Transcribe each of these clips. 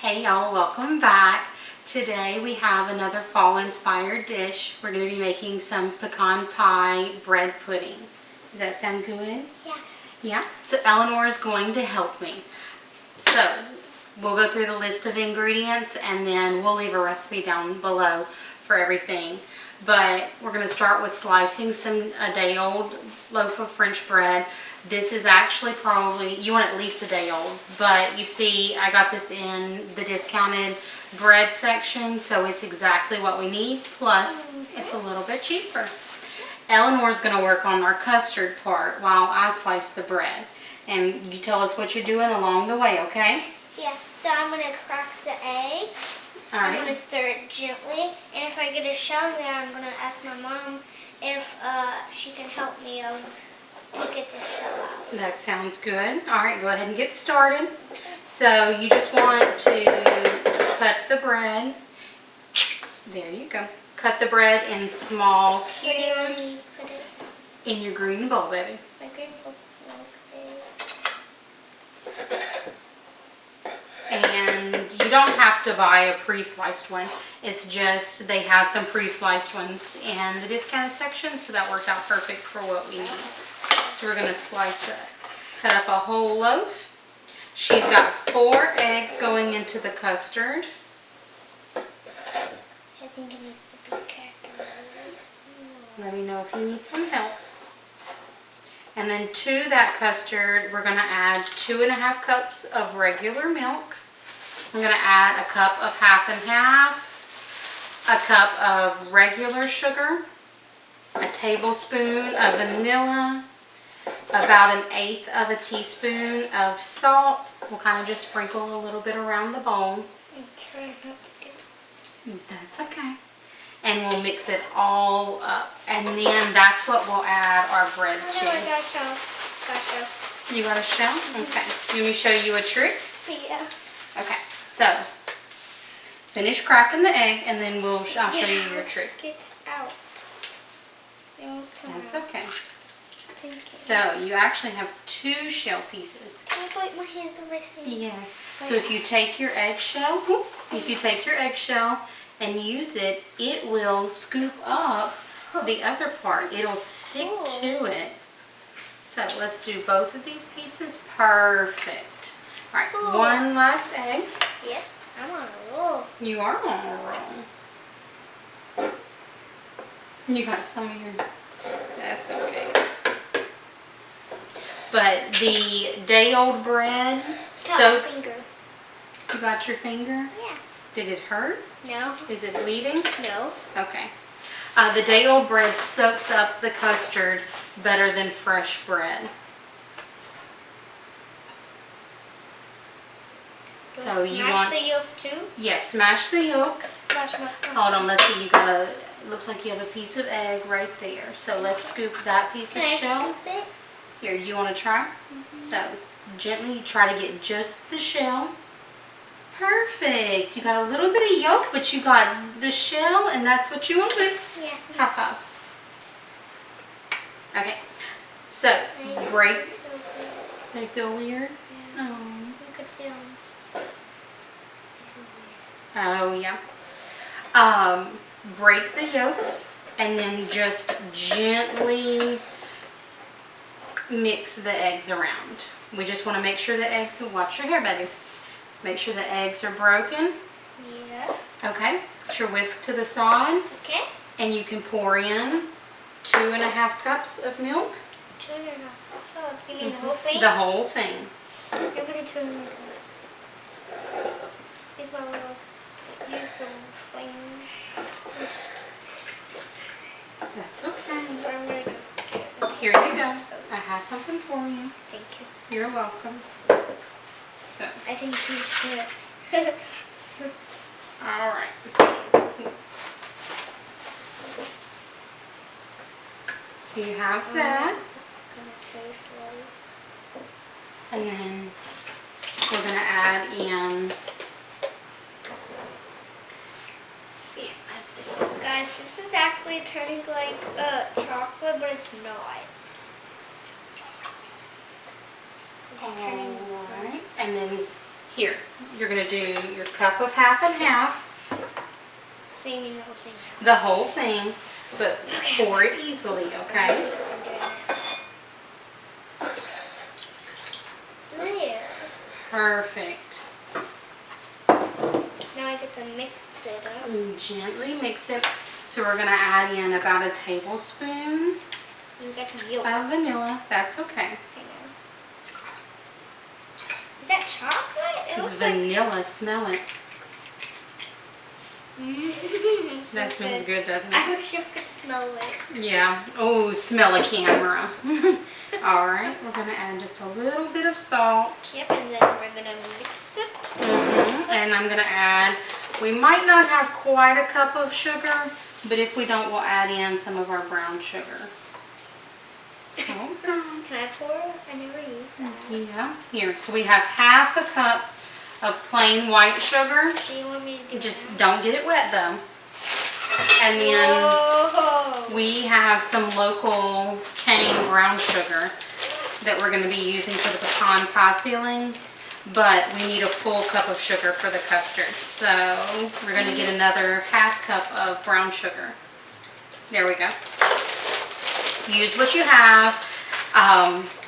Hey y'all, welcome back. Today we have another fall inspired dish. We're going to be making some pecan pie bread pudding. Does that sound good? Yeah. Yeah? So Eleanor is going to help me. So we'll go through the list of ingredients and then we'll leave a recipe down below for everything. But we're going to start with slicing a day-old loaf of French bread. This is actually probably, you want at least a day old, but you see I got this in the discounted bread section, so it's exactly what we need, plus it's a little bit cheaper. Eleanor's going to work on our custard part while I slice the bread. And you tell us what you're doing along the way, okay? Yeah, so I'm going to crack the egg. All I'm right. going to stir it gently, and if I get a shell in there, I'm going to ask my mom if she can help me to get the shell out. That sounds good. All right, go ahead and get started. So you just want to cut the bread. There you go. Cut the bread in small cubes in your green bowl, baby. My green bowl. And you don't have to buy a pre-sliced one. It's just they had some pre-sliced ones in the discounted section, so that worked out perfect for what we need. So we're going to slice it. Cut up a whole loaf. She's got 4 eggs going into the custard. I think it needs to be cracked. Let me know if you need some help. And then to that custard, we're going to add 2½ cups of regular milk. I'm going to add a cup of half and half, a cup of regular sugar, a tablespoon of vanilla, about 1/8 of a teaspoon of salt. We'll kind of just sprinkle a little bit around the bowl. That's okay. And we'll mix it all up. And then that's what we'll add our bread to. I got a shell. You got a shell? Okay. You want me to show you a trick? Yeah. Okay. So, finish cracking the egg and then I'll show you your trick. Get out. That's okay. Thank you. So, you actually have 2 shell pieces. Can I wipe my hands on my thing? Yes. So if you take your eggshell, and use it, it will scoop up the other part. It'll stick to it. So let's do both of these pieces. Perfect. All right, Cool. One last egg. Yeah, I'm on a roll. You are on a roll. You got some of your, that's okay. But the day-old bread soaks. You got your finger? Yeah. Did it hurt? No. Is it bleeding? No. Okay. The day-old bread soaks up the custard better than fresh bread. So you want the yolk too? Yes, smash the yolks. Hold on, let's see. It looks like you have a piece of egg right there. So let's scoop that piece of shell. Scoop it? Here, you want to try? So gently try to get just the shell. Perfect. You got a little bit of yolk, but you got the shell, and that's what you wanted. Yeah. High five. Okay. So break. They feel weird. Yeah. Oh. You could feel them. Oh yeah. Break the yolks and then just gently mix the eggs around. We just want to make sure the eggs, watch your hair, baby. Make sure the eggs are broken. Yeah. Okay. Put your whisk to the side. Okay. And you can pour in 2½ cups of milk. 2½ cups. You mean the whole thing? The whole thing. You're going to turn it. Use my little. Use the thing. That's okay. I'm going to get it. Here you go. I have something for you. Thank you. You're welcome. So. I think you should. All right. So you have that. This is going to taste like. And then we're going to add in, let's see. Guys, this is actually turning like chocolate, but it's not. It's turning. All right. And then Here, you're going to do your cup of half and half. So you mean the whole thing? The whole thing, but pour it easily, okay? There. Perfect. Now I get to mix it up. And gently mix it. So we're going to add in about a tablespoon You get some yolk. of vanilla. That's okay. Is that chocolate? It It's looks vanilla. Smell it. like... That smells good, doesn't it? I wish you could smell it. Yeah. Oh, smell a camera. All right. We're going to add just a little bit of salt. Yep, and then we're going to mix it. And I'm going to add, we might not have quite a cup of sugar, but if we don't, we'll add in some of our brown sugar. Okay. Can I pour? I never used that. Yeah. Here, so we have half a cup of plain white sugar. Do you want me to do Just that? don't get it wet though. And then Whoa. we have some local cane brown sugar that we're going to be using for the pecan pie filling. But we need a full cup of sugar for the custard. So we're going to get another half cup of brown sugar. There we go. Use what you have.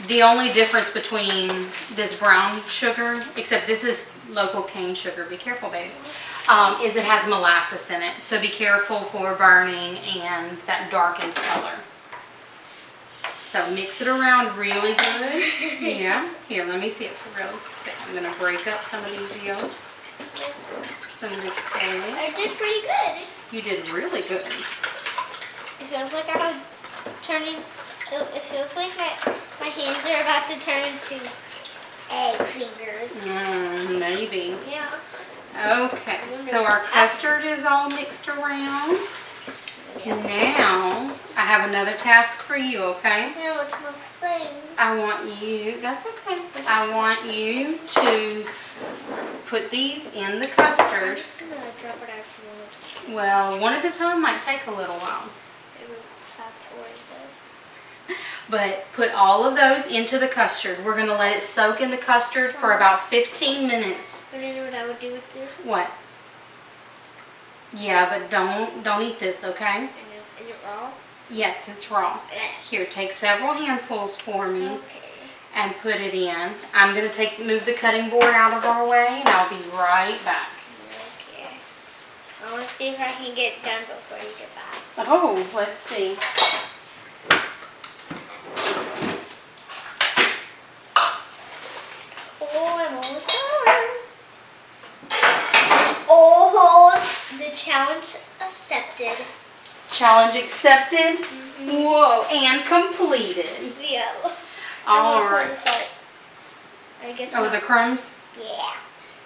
The only difference between this brown sugar, except this is local cane sugar, be careful baby, is it has molasses in it. So be careful for burning and that darkened color. So mix it around really good. Yeah. Here, let me see it for real quick. I'm going to break up some of these yolks. Some of this egg. I did pretty good. You did really good. It feels like I'm turning. It feels like my hands are about to turn into egg fingers. Maybe. Yeah. Okay, so our custard is all mixed around. Now, I have another task for you, okay? Now it's my thing. I want you, that's okay. I want you to put these in the I'm custard. just gonna drop it out for a minute. Well, one at a time might take a little while. It will fast forward this. But put all of those into the custard. We're going to let it soak in the custard for about 15 minutes. But you know what I would do with this? What? Yeah, but don't eat this, okay? I know. Is it raw? Yes, it's raw. Here, take several handfuls for me Okay. and put it in. I'm going to move the cutting board out of our way and I'll be right back. Okay. I want to see if I can get it done before you get back. Oh, let's see. Oh, I'm almost done. Oh, the challenge accepted. Challenge accepted. Whoa, and completed. Yeah. All I'm gonna pour right. the salt. I guess. Oh, not. the crumbs? Yeah.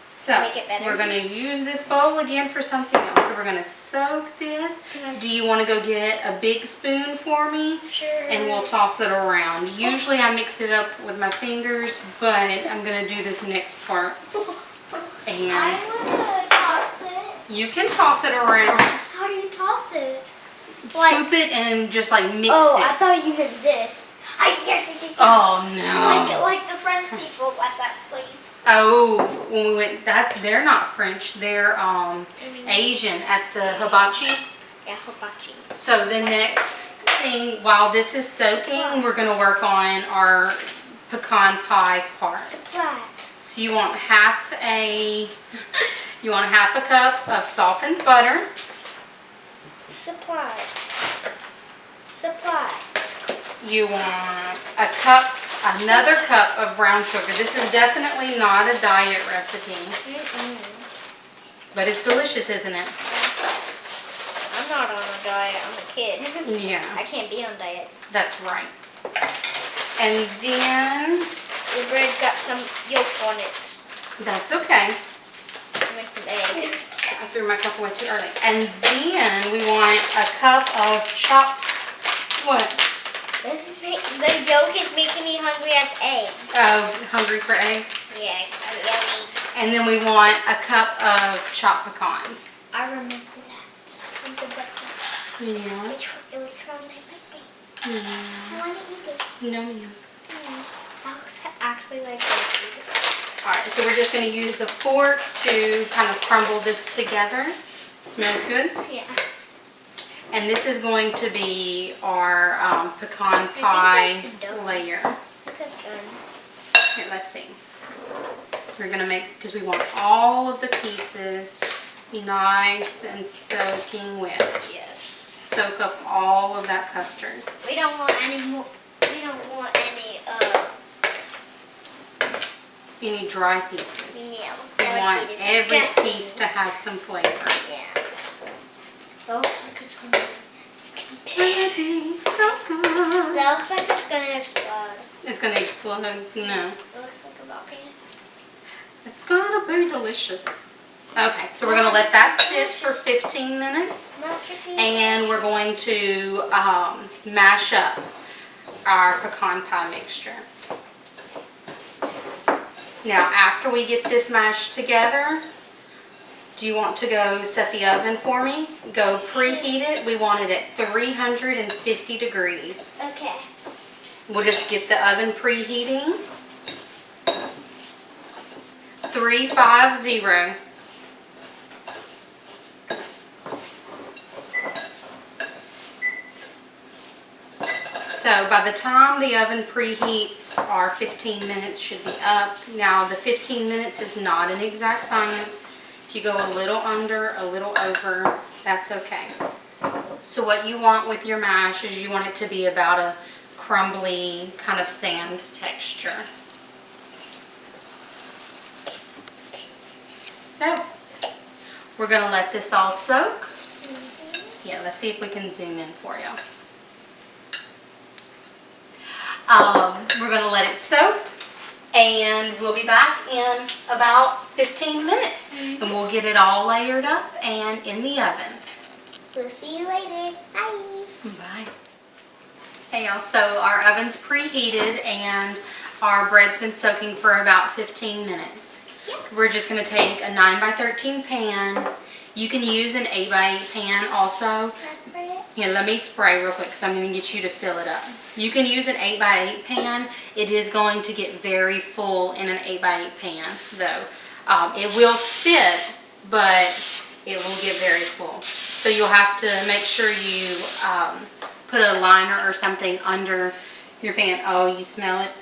So, Make it better. we're going to use this bowl again for something else. So, we're going to soak this. Do you want to go get a big spoon for me? Sure. And we'll toss it around. Usually I mix it up with my fingers, but I'm going to do this next part. And I want to toss it. you can toss it around. How do you toss it? Scoop it and just like mix Oh, it. I thought you meant this. Oh, no. Like the French people at that place. Oh, when we went, they're not French. They're Asian at the hibachi. Yeah, hibachi. So the next thing, while this is soaking, we're going to work on our pecan pie part. Supply. So you want half a cup of softened butter. Supply. Supply. You want another cup of brown sugar. This is definitely not a diet recipe, but it's delicious, isn't it? I'm not on a diet. I'm a kid. Yeah, I can't be on diets. that's right. And then, The bread's got some yolk on it. that's okay. I meant some egg. I threw my cup away too early. And then we want a cup of chopped, what? The yolk is making me hungry as eggs. Oh, hungry for eggs? Yes, I'm yummy. And then we want a cup of chopped pecans. I remember that from the birthday. Yeah. It was from my birthday. Yeah. I want to eat it. No, ma'am. That looks actually exactly like this. Alright, so we're just going to use a fork to kind of crumble this together. Smells good? Yeah. And this is going to be our pecan pie layer. That's done. Here, let's see. We're going to make, because we want all of the pieces nice and soaking wet. Yes. Soak up all of that custard. We don't want any more. We don't want Any dry pieces. Yeah. We want every piece to have some flavor. Yeah. That looks like it's gonna It's gonna be so good. That looks like it's gonna explode. It's gonna explode. No. It looks like a volcano. It's gonna be delicious. Okay, so we're gonna let that sit for 15 minutes. And we're going to mash up our pecan pie mixture. Now, after we get this mashed together, do you want to go set the oven for me? Go preheat it. We want it at 350 degrees. Okay. We'll just get the oven preheating. 350. So by the time the oven preheats, our 15 minutes should be up. Now the 15 minutes is not an exact science. If you go a little under, a little over, that's okay. So what you want with your mash is you want it to be about a crumbly kind of sand texture. So we're going to let this all soak. Yeah, let's see if we can zoom in for you. We're going to let it soak, and we'll be back in about 15 minutes. And we'll get it all layered up and in the oven. We'll see you later. Bye. Bye. Hey y'all, so our oven's preheated and our bread's been soaking for about 15 minutes. Yep. We're just going to take a 9x13 pan. You can use an 8x8 pan also. Can I spray it? Here, let me spray real quick because I'm going to get you to fill it up. You can use an 8x8 pan. It is going to get very full in an 8x8 pan, though. It will fit, but it will get very full. So you'll have to make sure you put a liner or something under your pan. Oh, you smell it?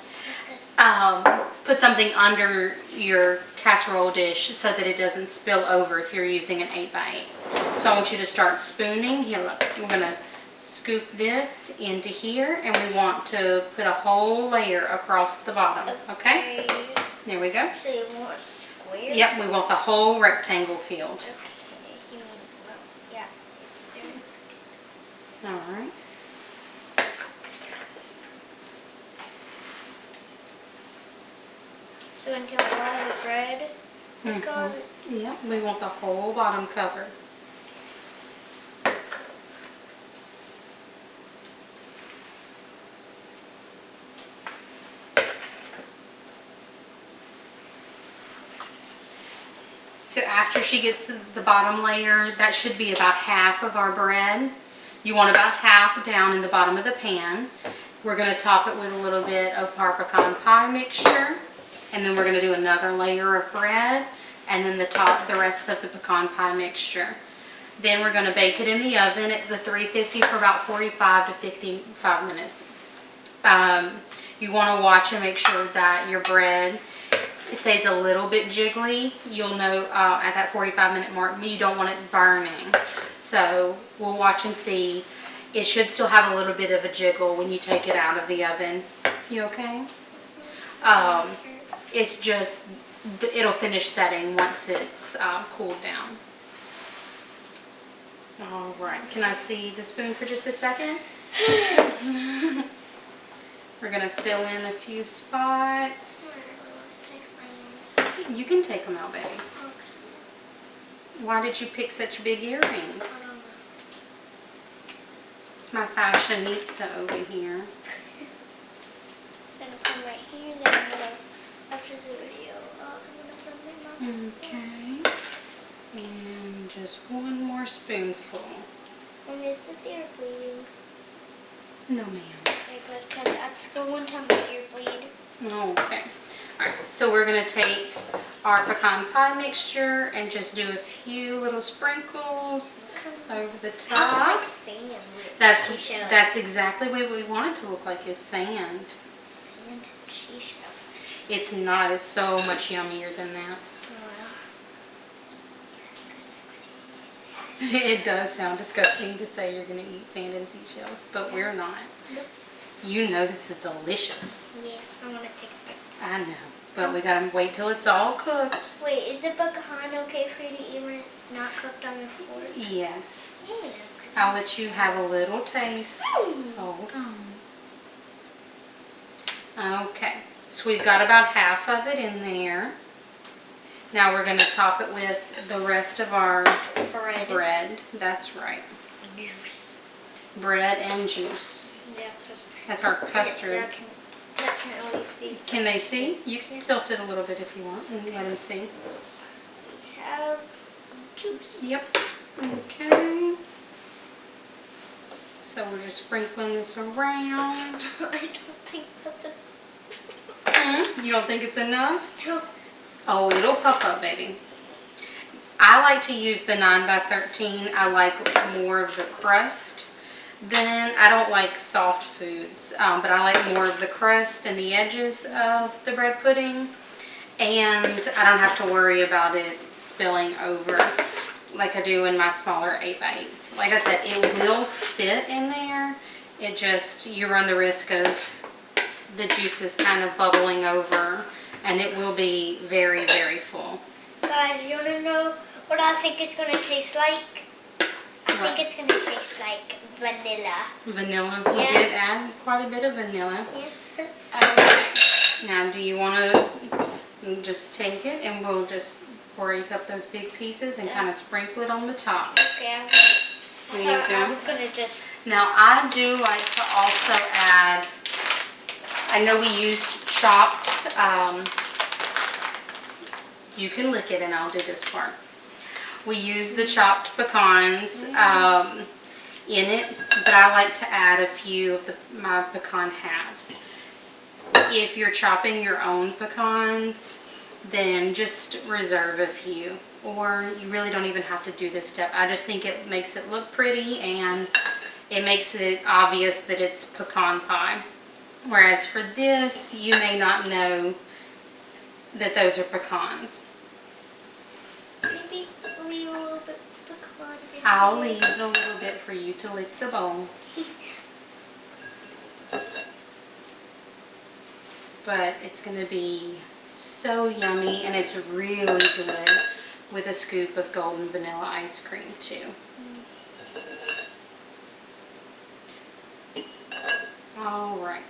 Put something under your casserole dish so that it doesn't spill over if you're using an 8x8. So I want you to start spooning. Here, look, we're going to scoop this into here, and we want to put a whole layer across the bottom, okay? There we go. So you want a square? Yep, we want the whole rectangle filled. Okay. You mean, well, yeah. All right. So until all the bread is gone? Yep, we want the whole bottom covered. So after she gets the bottom layer, that should be about half of our bread. You want about half down in the bottom of the pan. We're going to top it with a little bit of our pecan pie mixture. And then we're going to do another layer of bread. And then the rest of the pecan pie mixture. Then we're going to bake it in the oven at the 350 for about 45 to 55 minutes. You want to watch and make sure that your bread stays a little bit jiggly. You'll know at that 45-minute mark, you don't want it burning. So we'll watch and see. It should still have a little bit of a jiggle when you take it out of the oven. You okay? It's just, it'll finish setting once it's cooled down. All right, can I see the spoon for just a second? We're going to fill in a few spots. You can take them out, baby. Why did you pick such big earrings? It's my fashionista over here. I'm going to come right here, then I'm going to, after the video, I'm going to put them in my Okay. And just one more spoonful. And is this ear bleeding? No, ma'am. Okay, good, because that's the one time my ear bleed. Okay. Alright, so we're going to take our pecan pie mixture and just do a few little sprinkles over the top. Like sand with That's exactly what we want it to look like, is sand. Sand seashell. It's not. It's so much yummier than that. It does sound disgusting to say you're going to eat sand and seashells, but we're not. Nope. You know this is delicious. Yeah, I want to take a bite. I know, but we got to wait till it's all cooked. Wait, is the pecan okay for you to eat when it's not cooked on the fork? Yes. Yeah. I'll let you have a little taste. Hold on. Okay, so we've got about half of it in there. Now we're going to top it with the rest of our bread. That's right. Juice. Bread and juice. Yeah. That's our custard. Yeah, I can always see. Can they see? You can tilt it a little bit if you want and let them see. We have juice. Yep. Okay. So we're just sprinkling this around. I don't think that's You don't think it's enough? No. Oh, it'll puff up, baby. I like to use the 9x13. I like more of the crust. Then I don't like soft foods, but I like more of the crust and the edges of the bread pudding. And I don't have to worry about it spilling over like I do in my smaller 8x8s. Like I said, it will fit in there. It just, you run the risk of the juices kind of bubbling over, and it will be very, very full. Guys, you want to know what I think it's going to taste like? I think it's going to taste like vanilla. Vanilla? We Yeah. did add quite a bit of vanilla. Yeah. Okay. Now, do you want to just take it and we'll just break up those big pieces and kind of sprinkle it on the top? Okay. There you go. I'm going to just... Now, I do like to also add, I know we used chopped, you can lick it and I'll do this part. We use the chopped pecans in it, but I like to add a few of my pecan halves. If you're chopping your own pecans, then just reserve a few, or you really don't even have to do this step. I just think it makes it look pretty and it makes it obvious that it's pecan pie. Whereas for this, you may not know that those are pecans. Maybe leave a little bit pecan in I'll here. leave a little bit for you to lick the bowl. But it's going to be so yummy, and it's really good with a scoop of golden vanilla ice cream too. All right.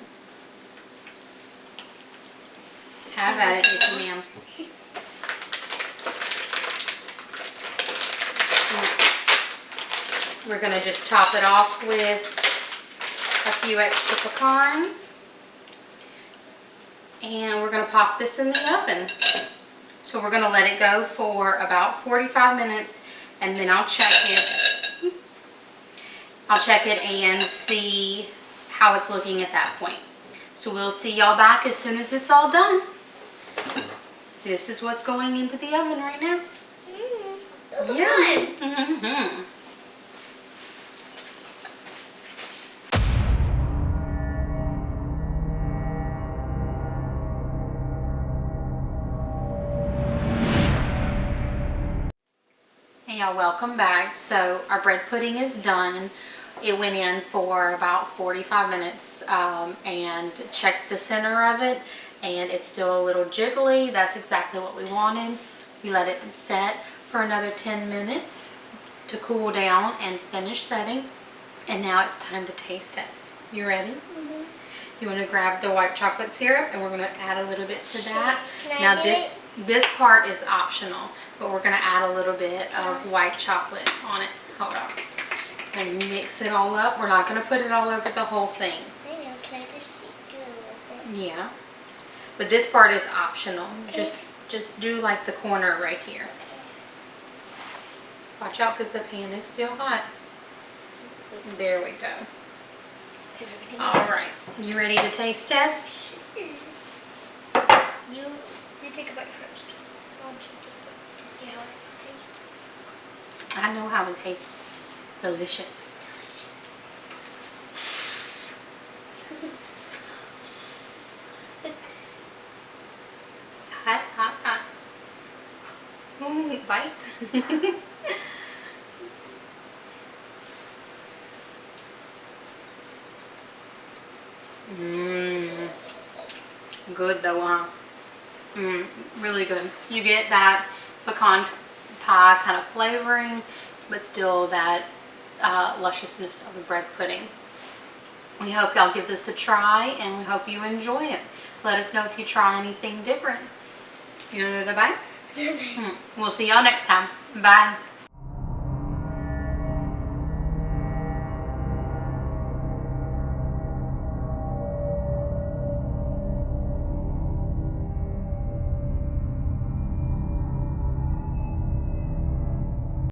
Have at it, yes ma'am. We're going to just top it off with a few extra pecans. And we're going to pop this in the oven. So we're going to let it go for about 45 minutes, and then I'll check it. I'll check it and see how it's looking at that point. So we'll see y'all back as soon as it's all done. This is what's going into the oven right now. Yeah. Mm-hmm. Hey y'all, welcome back. So our bread pudding is done. It went in for about 45 minutes and checked the center of it, and it's still a little jiggly. That's exactly what we wanted. We let it set for another 10 minutes to cool down and finish setting. And now it's time to taste test. You ready? Mm-hmm. You want to grab the white chocolate syrup, and we're going to add a little bit to that. Can I Now this part is optional, but we're going to add a little bit of white chocolate on it. Hold on. And mix it all up. We're not going to put it all over the whole thing. I know, can I just do a little bit? Yeah. But this part is optional. Just do like the corner right here. Watch out because the pan is still hot. There we go. Alright. You ready to taste test? You take a bite first. I want you to see how it tastes. I know how it tastes. Delicious. It's hot, hot, hot. Ooh, bite. Good though, huh? Really good. You get that pecan pie kind of flavoring, but still that lusciousness of the bread pudding. We hope y'all give this a try, and we hope you enjoy it. Let us know if you try anything different. You want another bite? We'll see y'all next time. Bye.